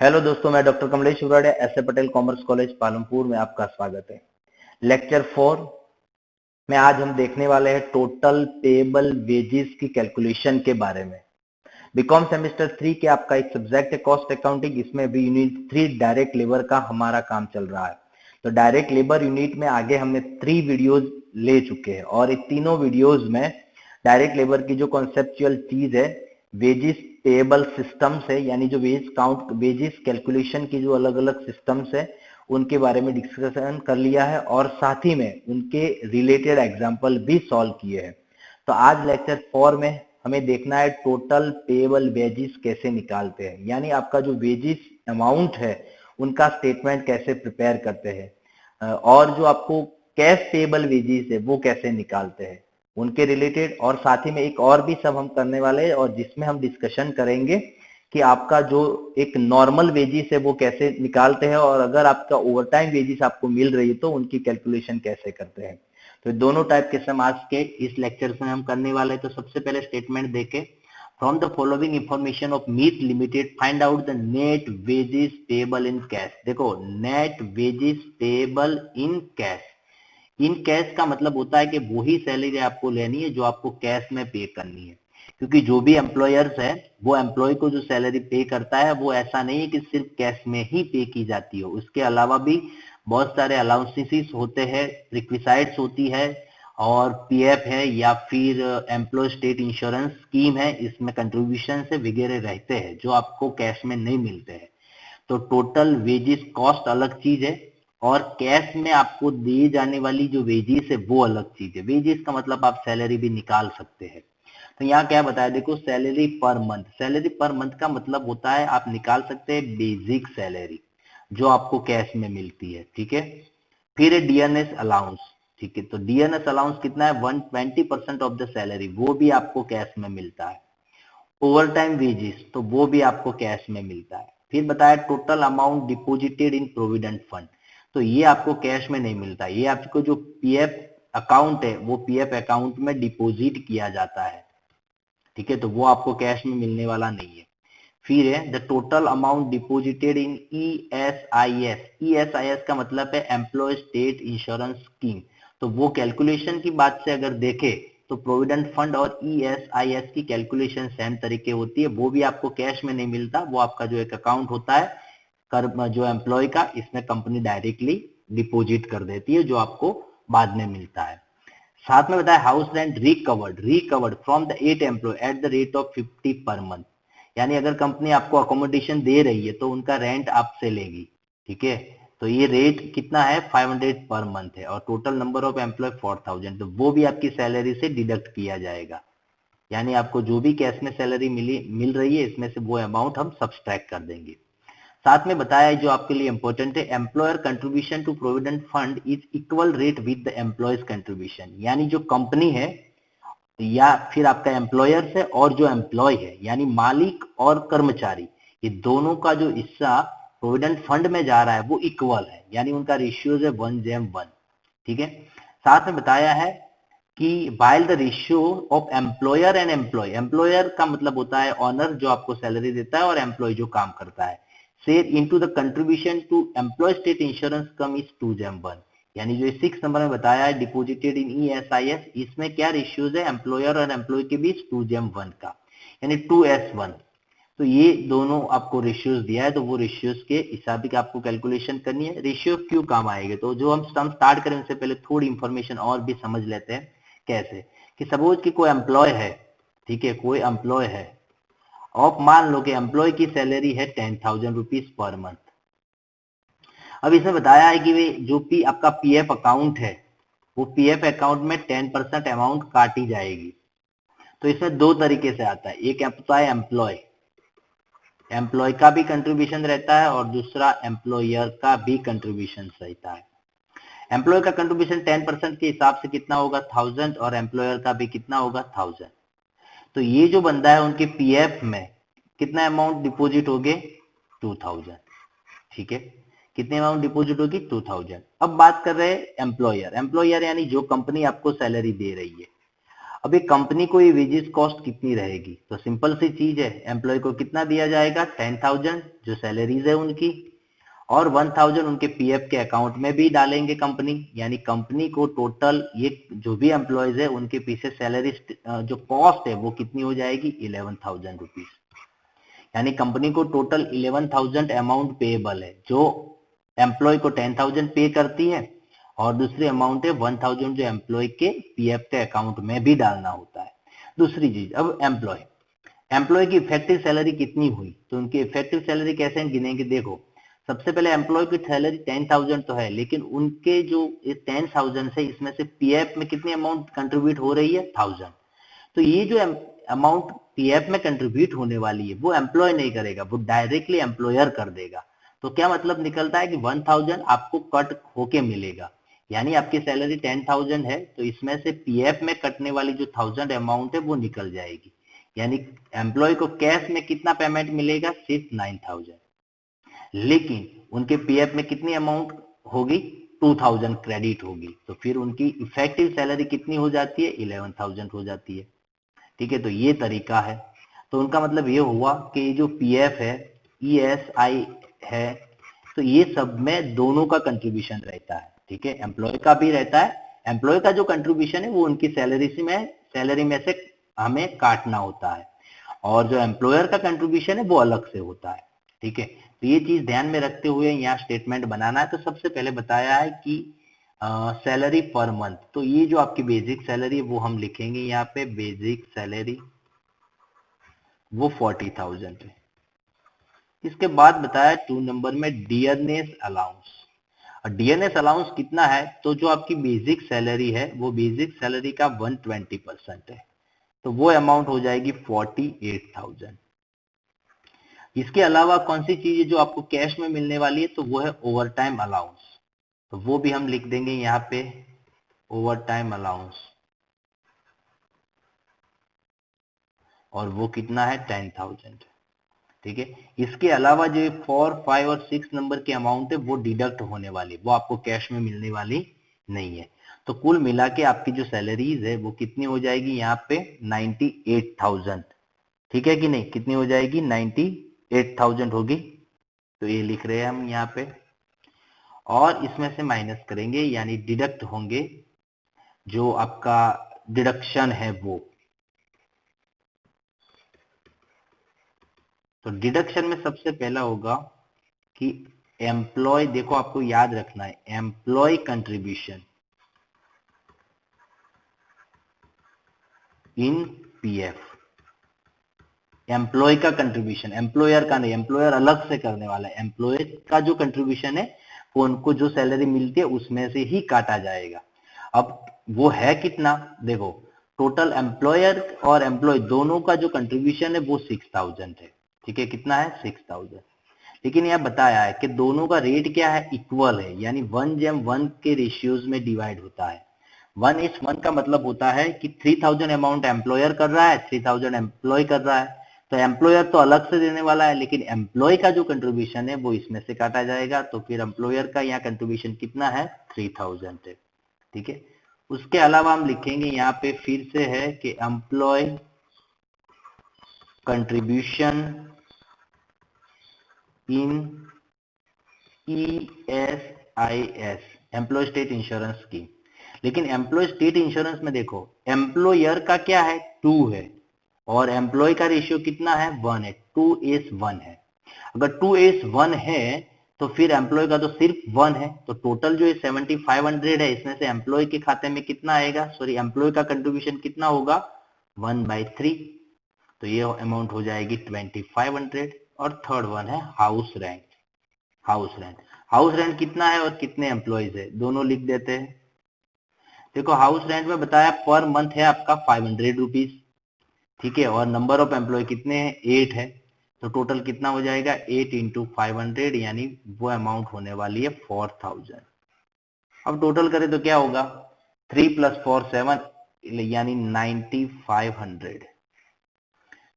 Hello दोस्तों, मैं doctor Kamlesh Urade, S A Patel commerce college Palampur में आपका स्वागत है। लेक्चर 4 में आज हम देखने वाले हैं टोटल पेएबल वेजेस की कैलकुलेशन के बारे में। बीकॉम सेमेस्टर 3 के आपका एक सब्जेक्ट है कॉस्ट अकाउंटिंग, इसमें भी यूनिट 3 डायरेक्ट लेबर का हमारा काम चल रहा है। तो डायरेक्ट लेबर यूनिट में आगे हमने 3 वीडियोज ले चुके हैं और इन तीनों वीडियोज में डायरेक्ट लेबर की जो कॉन्सेप्चुअल चीज है वेजेस पेएबल सिस्टम्स है, यानी जो वेज काउंट वेजेस कैलकुलेशन की जो अलग अलग सिस्टम्स है उनके बारे में डिस्कशन कर लिया है और साथ ही में उनके रिलेटेड एग्जाम्पल भी सॉल्व किए हैं। तो आज लेक्चर 4 में हमें देखना है टोटल पेएबल वेजेस कैसे निकालते हैं, यानी आपका जो वेजेस अमाउंट है उनका स्टेटमेंट कैसे प्रिपेयर करते हैं और जो आपको कैश पेएबल वेजेस है वो कैसे निकालते हैं उनके रिलेटेड। और साथ ही में एक और भी सब हम करने वाले हैं और जिसमें हम डिस्कशन करेंगे कि आपका जो एक नॉर्मल वेजेस है वो कैसे निकालते हैं और अगर आपका ओवरटाइम वेजेस आपको मिल रही है तो उनकी कैलकुलेशन कैसे करते हैं। तो दोनों टाइप के सम आज के इस लेक्चर में हम करने वाले हैं। तो सबसे पहले स्टेटमेंट देखे, from the following information of Meet limited find out the net wages payable in cash. देखो, net wages payable in cash, in cash का मतलब होता है कि वो ही सैलरी आपको लेनी है जो आपको कैश में पे करनी है, क्योंकि जो भी एम्प्लॉयर्स है वो एम्प्लॉय को जो सैलरी पे करता है वो ऐसा नहीं है कि सिर्फ कैश में ही पे की जाती है, उसके अलावा भी बहुत सारे अलाउंसेस होते हैं, रिक्विसाइड्स होती है और पीएफ है या फिर एम्प्लॉय स्टेट इंश्योरेंस स्कीम है, इसमें कंट्रीब्यूशन से वगैरह रहते हैं जो आपको कैश में नहीं मिलते हैं। तो टोटल वेजेस कॉस्ट अलग चीज है और कैश में आपको दी जाने वाली जो वेजेस है वो अलग चीज है। वेजेस का मतलब आप सैलरी भी निकाल सकते हैं। तो यहाँ क्या बताया, देखो salary per month, salary per month का मतलब होता है आप निकाल सकते हैं बेसिक सैलरी जो आपको कैश में मिलती है, ठीक है। फिर है डीएनएस अलाउंस, ठीक है। तो डीएनएस अलाउंस कितना है, 120% ऑफ द सैलरी, वो भी आपको कैश में मिलता है। ओवर टाइम वेजेस, तो वो भी आपको कैश में मिलता है। फिर बताया टोटल अमाउंट डिपोजिटेड इन प्रोविडेंट फंड, तो ये आपको कैश में नहीं मिलता, ये आपको जो पीएफ अकाउंट है वो पीएफ अकाउंट में डिपॉजिट किया जाता है, ठीक है। तो वो आपको कैश में मिलने वाला नहीं है। फिर है the total amount deposited in ESIS, ESIS का मतलब है एम्प्लॉय स्टेट इंश्योरेंस स्कीम। तो वो कैलकुलेशन की बात से अगर देखे तो प्रोविडेंट फंड और ईएसआईएस की कैलकुलेशन सेम तरीके होती है, वो भी आपको कैश में नहीं मिलता, वो आपका जो एक अकाउंट होता है कर जो एम्प्लॉय का, इसमें कंपनी डायरेक्टली डिपॉजिट कर देती है जो आपको बाद में मिलता है। साथ में बताया house rent recovered from the 8 employee at the rate of 50 per month, यानी अगर कंपनी आपको अकोमोडेशन दे रही है तो उनका रेंट आपसे लेगी, ठीक है। तो ये रेट कितना है, 500 पर मंथ है और टोटल नंबर ऑफ एम्प्लॉय 4000, तो वो भी आपकी सैलरी से डिडक्ट किया जाएगा, यानी आपको जो भी कैश में सैलरी मिल रही है इसमें से वो अमाउंट हम सब्सट्रैक्ट कर देंगे। साथ में बताया है जो आपके लिए इंपॉर्टेंट है, employer contribution to provident fund is equal rate with the employees contribution, यानी जो कंपनी है या फिर आपका एम्प्लॉयर है और जो एम्प्लॉय है यानी मालिक और कर्मचारी, ये दोनों का जो हिस्सा प्रोविडेंट फंड में जा रहा है वो इक्वल है, यानी उनका रेशियो है 1:1, ठीक है। साथ में बताया है कि while the ratio of employer and employee, employer का मतलब होता है ऑनर जो आपको सैलरी देता है और एम्प्लॉय जो काम करता है, share into the contribution to employee state insurance come is 2:1, यानी जो 6 नंबर में बताया है डिपोजिटेड इन ईएसआईएस, इसमें क्या रेशियोज है एम्प्लॉयर और एम्प्लॉय के बीच 2:1 का, यानी 2:1। तो ये दोनों आपको रेशियोज दिया है, तो वो रेशियोज के हिसाब से आपको कैलकुलेशन करनी है। रेशियो क्यों काम आएंगे, तो जो हम सम स्टार्ट करें उससे पहले थोड़ी इंफॉर्मेशन और भी समझ लेते हैं। कैसे कि सपोज कि कोई एम्प्लॉय है, ठीक है, कोई एम्प्लॉय है और मान लो कि एम्प्लॉय की सैलरी है 10,000 रुपीज पर मंथ। अब इसमें बताया है कि वे जो भी आपका पीएफ अकाउंट है वो पीएफ अकाउंट में 10% अमाउंट काटी जाएगी। तो इसमें दो तरीके से आता है, एक होता है एम्प्लॉय, एम्प्लॉय का भी कंट्रीब्यूशन रहता है और दूसरा एम्प्लॉयर का भी कंट्रीब्यूशन रहता है। एम्प्लॉय का कंट्रीब्यूशन 10% के हिसाब से कितना होगा 1000 और एम्प्लॉयर का भी कितना होगा 1000। तो ये जो बंदा है उनके पीएफ में कितना अमाउंट डिपॉजिट हो गए 2000, ठीक है, कितने अमाउंट डिपॉजिट होगी 2000। अब बात कर रहे हैं एम्प्लॉयर, एम्प्लॉयर यानी जो कंपनी आपको सैलरी दे रही है। अभी कंपनी को ये वेजेस कॉस्ट कितनी रहेगी, तो सिंपल सी चीज है, एम्प्लॉय को कितना दिया जाएगा 10,000 जो सैलरीज है उनकी, और 1,000 उनके पीएफ के अकाउंट में भी डालेंगे कंपनी, यानी कंपनी को टोटल ये जो भी एम्प्लॉयज है उनके पीछे सैलरी जो कॉस्ट है वो कितनी हो जाएगी 11,000 रुपीज, यानी कंपनी को टोटल 11,000 अमाउंट पेएबल है, जो एम्प्लॉय को 10,000 पे करती है और दूसरी अमाउंट है 1,000 जो एम्प्लॉय के पीएफ के अकाउंट में भी डालना होता है। दूसरी चीज, अब एम्प्लॉय की इफेक्टिव सैलरी कितनी हुई, तो उनकी इफेक्टिव सैलरी कैसे गिनेंगे, देखो सबसे पहले एम्प्लॉय की सैलरी 10,000 तो है, लेकिन उनके जो 10,000 से इसमें से पीएफ में कितनी अमाउंट कंट्रीब्यूट हो रही है 1,000, तो ये जो अमाउंट पीएफ में कंट्रीब्यूट होने वाली है वो एम्प्लॉय नहीं करेगा, वो डायरेक्टली एम्प्लॉयर कर देगा। तो क्या मतलब निकलता है कि 1,000 आपको कट होके मिलेगा, यानी आपकी सैलरी 10,000 है तो इसमें से पीएफ में कटने वाली जो 1,000 अमाउंट है वो निकल जाएगी, यानी एम्प्लॉय को कैश में कितना पेमेंट मिलेगा सिर्फ 9,000, लेकिन उनके पीएफ में कितनी अमाउंट होगी 2,000 क्रेडिट होगी, तो फिर उनकी इफेक्टिव सैलरी कितनी हो जाती है 11,000 हो जाती है। ठीक है, तो ये तरीका है। तो उनका मतलब ये हुआ कि जो पीएफ है, ईएसआई है, तो ये सब में दोनों का कंट्रीब्यूशन रहता है। ठीक है, एम्प्लॉय का भी रहता है, एम्प्लॉय का जो कंट्रीब्यूशन है वो उनकी सैलरी में से हमें काटना होता है, और जो एम्प्लॉयर का कंट्रीब्यूशन है वो अलग से होता है। ठीक है, तो ये चीज ध्यान में रखते हुए यहाँ स्टेटमेंट बनाना है। तो सबसे पहले बताया है कि सैलरी पर मंथ, तो ये जो आपकी बेसिक सैलरी है वो हम लिखेंगे यहाँ पे, बेसिक सैलरी वो 40,000 है। इसके बाद बताया 2 नंबर में डियरनेस अलाउंस, और डियरनेस अलाउंस कितना है, तो जो आपकी बेसिक सैलरी है वो बेसिक सैलरी का 120% है, तो वो अमाउंट हो जाएगी 48,000। इसके अलावा कौन सी चीज है जो आपको कैश में मिलने वाली है, तो वो है ओवर टाइम अलाउंस, तो वो भी हम लिख देंगे यहाँ पे ओवर टाइम अलाउंस, और वो कितना है 10,000। ठीक है, इसके अलावा जो 4, 5 और 6 नंबर की अमाउंट है वो डिडक्ट होने वाली, वो आपको कैश में मिलने वाली नहीं है। तो कुल मिला के आपकी जो सैलरीज है वो कितनी हो जाएगी यहाँ पे 98,000। ठीक है कि नहीं, कितनी हो जाएगी 98,000 होगी, तो ये लिख रहे हैं हम यहाँ पे, और इसमें से माइनस करेंगे यानी डिडक्ट होंगे जो आपका डिडक्शन है वो, तो डिडक्शन में सबसे पहला होगा कि एम्प्लॉय, देखो आपको याद रखना है employee contribution in PF, employee का कंट्रीब्यूशन, एम्प्लॉयर का नहीं, एम्प्लॉयर अलग से करने वाला है, एम्प्लॉय का जो कंट्रीब्यूशन है वो उनको जो सैलरी मिलती है उसमें से ही काटा जाएगा। अब वो है कितना, देखो टोटल एम्प्लॉयर और एम्प्लॉय दोनों का जो कंट्रीब्यूशन है वो 6,000 है। ठीक है, कितना है 6,000, लेकिन यह बताया है कि दोनों का रेट क्या है, इक्वल है, यानी 1:1 के रेशियोज में डिवाइड होता है। 1:1 का मतलब होता है कि 3,000 अमाउंट एम्प्लॉयर कर रहा है, 3,000 एम्प्लॉय कर रहा है, तो एम्प्लॉयर तो अलग से देने वाला है, लेकिन एम्प्लॉय का जो कंट्रीब्यूशन है वो इसमें से काटा जाएगा, तो फिर एम्प्लॉयर का यहाँ कंट्रीब्यूशन कितना है 3,000 है। ठीक है, उसके अलावा हम लिखेंगे यहाँ पे फिर से है कि employee contribution in ESIS, employee state insurance scheme, लेकिन एम्प्लॉय स्टेट इंश्योरेंस में देखो एम्प्लॉयर का क्या है 2 है, और एम्प्लॉय का रेशियो कितना है 1 है, 2:1 है। अगर 2:1 है तो फिर एम्प्लॉय का तो सिर्फ 1 है, तो टोटल जो 7,500 है इसमें से एम्प्लॉय के खाते में कितना आएगा, सॉरी एम्प्लॉय का कंट्रीब्यूशन कितना होगा 1/3, तो ये अमाउंट हो जाएगी 2,500। और थर्ड वन है हाउस रेंट, हाउस रेंट कितना है और कितने एम्प्लॉयज है दोनों लिख देते हैं। देखो हाउस रेंट में बताया पर मंथ है आपका 500 रुपीज, ठीक है, और नंबर ऑफ एम्प्लॉय कितने हैं 8 है, तो टोटल कितना हो जाएगा 8 × 500, यानी वो अमाउंट होने वाली है 4,000। अब टोटल करें तो क्या होगा 3 + 4 7, यानी 9,500।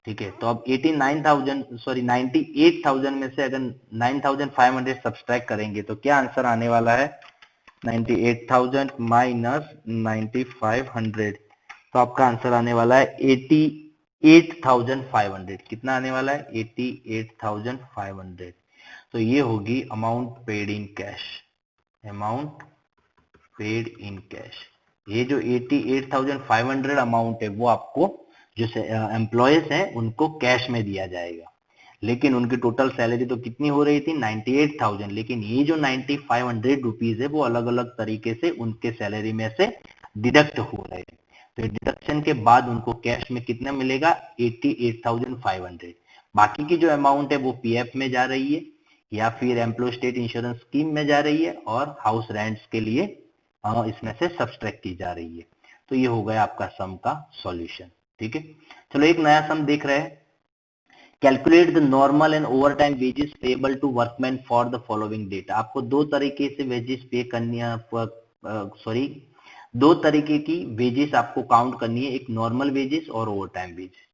ठीक है, तो अब 98,000 में से अगर 9,500 सब्सट्रैक्ट करेंगे तो क्या आंसर आने वाला है 98,000 - 9,500, तो आपका आंसर आने वाला है 88,500। कितना आने वाला है? 88,500। तो ये होगी amount paid in cash, amount paid in cash. ये जो 88,500 अमाउंट है वो आपको जो एम्प्लॉयज हैं उनको कैश में दिया जाएगा, लेकिन उनकी टोटल सैलरी तो कितनी हो रही थी? 98,000। लेकिन ये जो 9,500 रुपीज है वो अलग अलग तरीके से उनके सैलरी में से डिडक्ट हो रहे हैं। तो डिडक्शन के बाद उनको कैश में कितना मिलेगा? 88,500। बाकी की जो अमाउंट है वो पीएफ में जा रही है या फिर एम्प्लॉय स्टेट इंश्योरेंस स्कीम में जा रही है और हाउस रेंट्स के लिए इसमें से सब्सट्रैक्ट की जा रही है। तो ये हो गया आपका सम का सॉल्यूशन। ठीक है, चलो एक नया सम देख रहे हैं। Calculate the normal and overtime wages payable to workman for the following date. आपको दो तरीके से वेजेस पे करनी है, दो तरीके की वेजेस आपको काउंट करनी है, एक नॉर्मल वेजेस और ओवर टाइम वेजेस।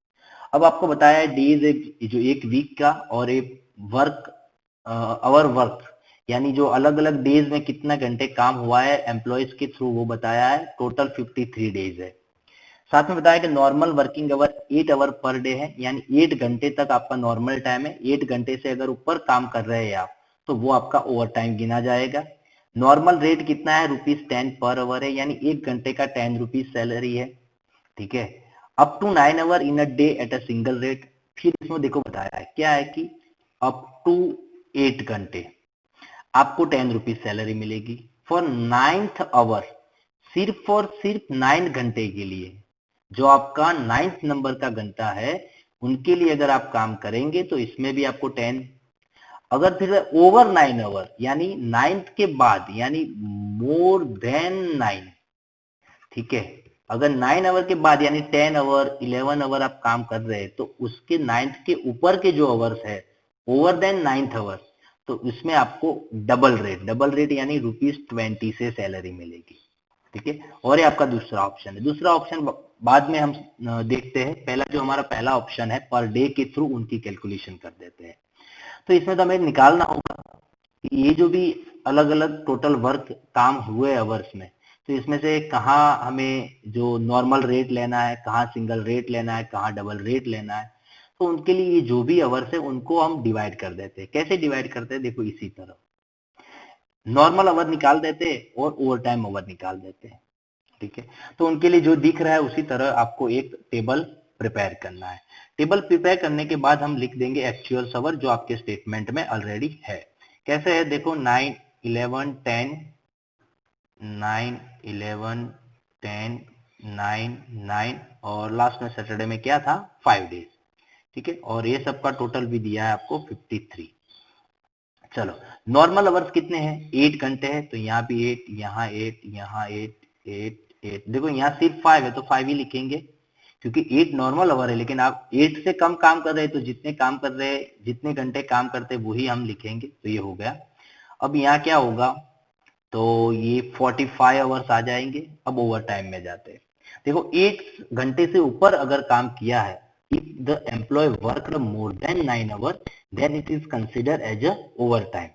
अब आपको बताया है डेज जो एक वीक का और एक वर्क आवर वर्क, यानी जो अलग अलग डेज में कितना घंटे काम हुआ है एम्प्लॉयज के थ्रू वो बताया है, टोटल 53 डेज है। साथ में बताया कि normal working hour 8 hour per day है, यानी 8 घंटे तक आपका नॉर्मल टाइम है। 8 घंटे से अगर ऊपर काम कर रहे हैं आप तो वो आपका ओवर टाइम गिना जाएगा। नॉर्मल रेट कितना है? ₹10 पर आवर है, यानी 1 घंटे का 10 रुपीज सैलरी है। ठीक है, up to 9 hour in a day at a single rate. फिर इसमें देखो बताया है क्या है कि अप टू 8 घंटे आपको 10 रुपीज सैलरी मिलेगी। फॉर 9th आवर, सिर्फ और सिर्फ 9 घंटे के लिए, जो आपका 9th नंबर का घंटा है उनके लिए अगर आप काम करेंगे तो इसमें भी आपको 10। अगर फिर ओवर 9 आवर यानी 9th के बाद, यानी मोर देन 9, ठीक है, अगर 9 आवर के बाद यानी 10 आवर 11 आवर आप काम कर रहे हैं तो उसके 9th के ऊपर के जो आवर्स है ओवर देन 9th आवर, तो इसमें आपको डबल रेट यानी ₹20 से सैलरी मिलेगी। ठीक है, और ये आपका दूसरा ऑप्शन है। दूसरा ऑप्शन बाद में हम देखते हैं, पहला जो हमारा पहला ऑप्शन है पर डे के थ्रू उनकी कैलकुलेशन कर देते हैं। तो इसमें तो हमें निकालना होगा कि ये जो भी अलग अलग टोटल वर्क काम हुए अवर्स में, तो इसमें से कहाँ हमें जो नॉर्मल रेट लेना है, कहाँ सिंगल रेट लेना है, कहाँ डबल रेट लेना है। तो उनके लिए ये जो भी अवर्स है उनको हम डिवाइड कर देते हैं। कैसे डिवाइड करते हैं? देखो इसी तरह नॉर्मल आवर निकाल देते हैं और ओवर टाइम आवर निकाल देते हैं। ठीक है, तो उनके लिए जो दिख रहा है उसी तरह आपको एक टेबल प्रिपेयर करना है। टेबल प्रिपेयर करने के बाद हम लिख देंगे एक्चुअल आवर जो आपके स्टेटमेंट में ऑलरेडी है। कैसे है? देखो 9 11 10 9 11 10 9 9 और लास्ट में सैटरडे में क्या था? 5 डेज। ठीक है, और ये सबका टोटल भी दिया है आपको 53। चलो नॉर्मल आवर्स कितने हैं? 8 घंटे हैं, तो यहाँ भी 8, यहाँ 8, यहाँ 8, 8, 8। देखो यहाँ सिर्फ 5 है तो 5 ही लिखेंगे क्योंकि 8 नॉर्मल आवर है, लेकिन आप 8 से कम काम कर रहे हैं तो जितने काम कर रहे हैं, जितने घंटे काम करते हैं वही हम लिखेंगे। तो ये हो गया। अब यहाँ क्या होगा? तो ये 45 आवर्स आ जाएंगे। अब ओवर टाइम में जाते हैं। देखो 8 घंटे से ऊपर अगर काम किया है, if the employee worked more than 9 hours then it is considered as a overtime,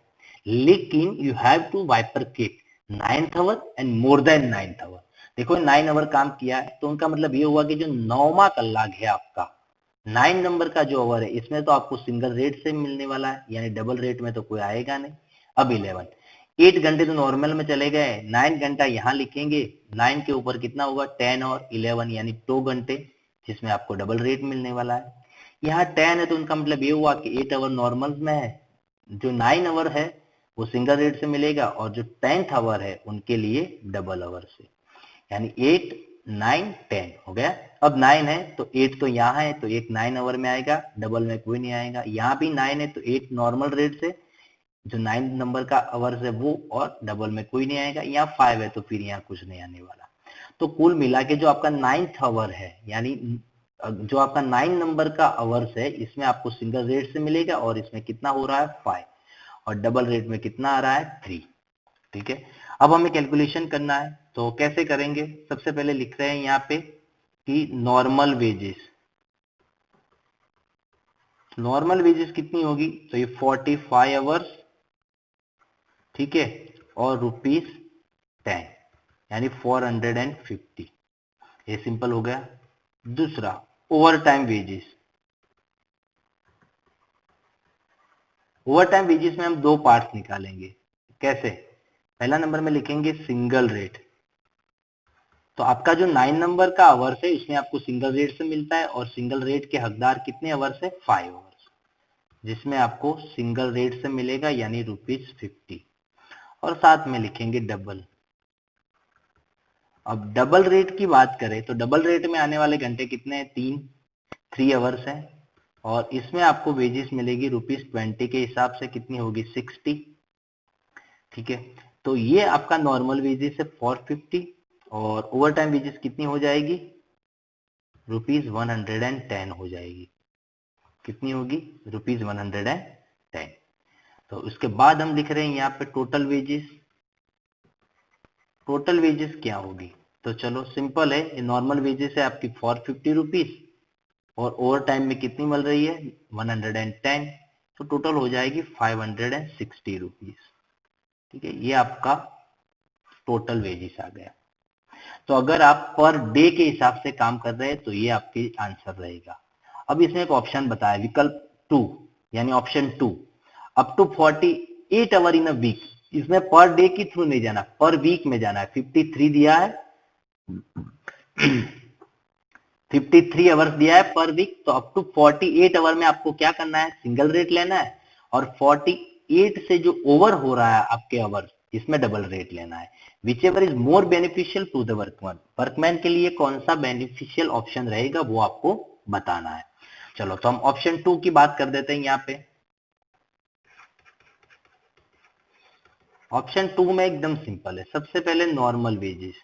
लेकिन you have to bifurcate 9th hour and more than 9th hour। देखो 9 आवर काम किया है तो उनका मतलब ये हुआ कि जो 9वां कलाक है आपका 9 नंबर का जो आवर है इसमें तो आपको सिंगल रेट से मिलने वाला है, यानी डबल रेट में तो कोई आएगा नहीं। अब 11 8 घंटे तो नॉर्मल में चले गए, 9 घंटा यहाँ लिखेंगे। 9 के ऊपर कितना होगा? 10 और 11 यानी 2 घंटे, जिसमें आपको डबल रेट मिलने वाला है। यहाँ 10 है तो उनका मतलब ये हुआ कि 8 आवर नॉर्मल में है, जो 9 आवर है वो सिंगल रेट से मिलेगा और जो 10th आवर है उनके लिए डबल आवर से, यानी 8 9 10 हो गया। अब 9 है तो 8 तो यहाँ है तो 8 9 आवर में आएगा, डबल में कोई नहीं आएगा। यहाँ भी 9 है तो 8 नॉर्मल रेट से, जो 9 नंबर का आवर्स है वो, और डबल में कोई नहीं आएगा। यहाँ 5 है तो फिर यहाँ कुछ नहीं आने वाला। तो कुल मिला के जो आपका 9th आवर है, यानी जो आपका 9 नंबर का आवर्स है इसमें आपको सिंगल रेट से मिलेगा और इसमें कितना हो रहा है? 5, और डबल रेट में कितना आ रहा है? 3। ठीक है, अब हमें कैलकुलेशन करना है तो कैसे करेंगे? सबसे पहले लिख रहे हैं यहाँ पे कि नॉर्मल वेजेस, नॉर्मल वेजेस कितनी होगी? तो ये 45 आवर्स, ठीक है, और ₹10 यानी 450। ये सिंपल हो गया। दूसरा over time wages. Over time wages में हम दो पार्ट्स निकालेंगे। कैसे? पहला नंबर में लिखेंगे सिंगल रेट। तो आपका जो 9 नंबर का आवर्स है इसमें आपको सिंगल रेट से मिलता है, और सिंगल रेट के हकदार कितने आवर्स है? 5 आवर्स, जिसमें आपको सिंगल रेट से मिलेगा यानी ₹50। और साथ में लिखेंगे डबल। अब डबल रेट की बात करें तो डबल रेट में आने वाले घंटे कितने हैं? 3 आवर्स है, और इसमें आपको वेजेस मिलेगी ₹20 के हिसाब से। कितनी होगी? 60। ठीक है, तो ये आपका नॉर्मल वेजेस है 450, और ओवर टाइम वेजेस कितनी हो जाएगी? ₹110 हो जाएगी। कितनी होगी? ₹110। तो उसके बाद हम लिख रहे हैं यहाँ पे टोटल वेजेस। टोटल वेजेस क्या होगी? तो चलो सिंपल है, ये नॉर्मल वेजेस है आपकी ₹450, और ओवर टाइम में कितनी मिल रही है? 110। तो टोटल हो जाएगी ₹560। ठीक है, ये आपका टोटल वेजेस आ गया। तो अगर आप पर डे के हिसाब से काम कर रहे हैं तो ये आपकी आंसर रहेगा। अब इसमें एक ऑप्शन बताया, विकल्प 2 यानी option 2, up to 48 hour in a week. इसमें पर डे के थ्रू नहीं जाना, पर वीक में जाना है। 53 दिया है 53 आवर्स दिया है पर वीक, तो अप टू 48 आवर में आपको क्या करना है? सिंगल रेट लेना है, और 48 से जो ओवर हो रहा है आपके आवर्स, इसमें डबल रेट लेना है। Whichever is more beneficial to the workman. Workman के लिए कौन सा बेनिफिशियल ऑप्शन रहेगा वो आपको बताना है। चलो तो हम ऑप्शन 2 की बात कर देते हैं यहाँ पे। ऑप्शन 2 में एकदम सिंपल है। सबसे पहले नॉर्मल वेजेस।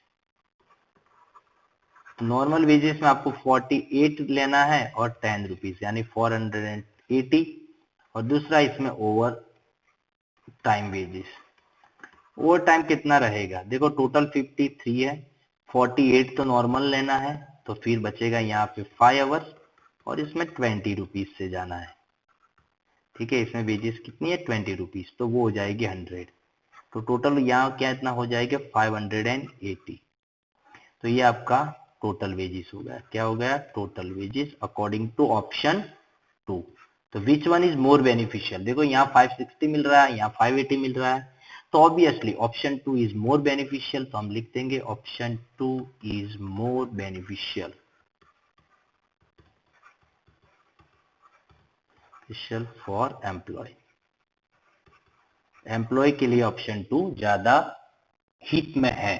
नॉर्मल वेजेस में आपको 48 लेना है और ₹10 यानी 480, और दूसरा इसमें over time wages. Over time कितना रहेगा? देखो टोटल 53 है, 48 तो नॉर्मल लेना है, तो फिर बचेगा यहाँ पे 5 आवर्स, और इसमें ₹20 से जाना है। ठीक है, इसमें वेजेस कितनी है? ₹20, तो वो हो जाएगी 100। तो टोटल यहाँ क्या इतना हो जाएगा? 580। तो ये आपका टोटल वेजेस हो गया। क्या हो गया? Total wages according to option 2। तो which one is more beneficial? देखो यहाँ 560 मिल रहा है, यहाँ 580 मिल रहा है, तो obviously option 2 is more beneficial. तो हम लिख देंगे option 2 is more beneficial for employee. Employee के लिए ऑप्शन 2 ज्यादा हिट में है,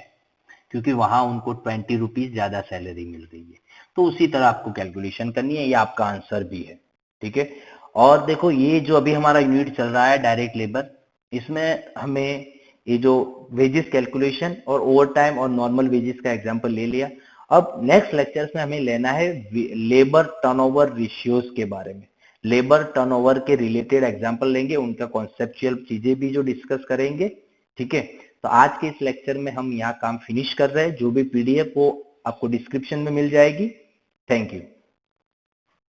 क्योंकि वहां उनको ₹20 ज्यादा सैलरी मिल रही है। तो उसी तरह आपको कैलकुलेशन करनी है, ये आपका आंसर भी है। ठीक है, और देखो ये जो अभी हमारा यूनिट चल रहा है डायरेक्ट लेबर, इसमें हमें ये जो वेजेस कैलकुलेशन और ओवर टाइम और नॉर्मल वेजेस का एग्जांपल ले लिया। अब नेक्स्ट लेक्चर्स में हमें लेना है लेबर टर्नओवर रेशियोज के बारे में। लेबर टर्नओवर के रिलेटेड एग्जांपल लेंगे, उनका कॉन्सेप्चुअल चीजें भी जो डिस्कस करेंगे। ठीक है, तो आज के इस लेक्चर में हम यहाँ काम फिनिश कर रहे हैं। जो भी पीडीएफ वो आपको डिस्क्रिप्शन में मिल जाएगी। Thank you.